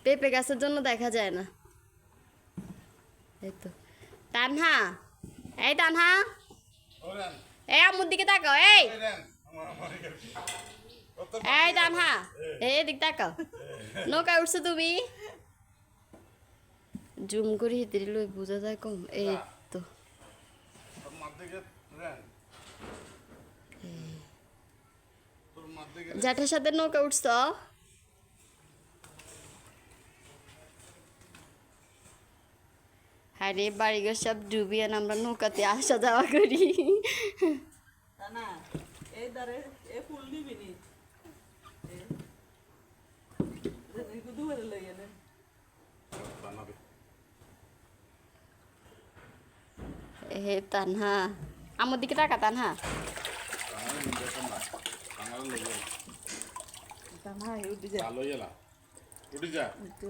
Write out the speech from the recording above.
পেঁপে গাছের জন্য দেখা যায় না। এই তো তানহা, এই তানহা, এই আম্মুর দিকে তাকাও, এই এই তানহা, এই দিক তাকাও। নৌকা উঠছো তুমি? জুম করি দিল বোঝা যায় কম। এই তো জ্যাঠার সাথে নৌকা উঠছ? হ্যাঁ রে, বাড়িঘর সব ডুবিয়ান, আমরা নৌকাতে আসা যাওয়া করি। হে তানহা, আমার দিকে তাকা তানহা। Tama, udah.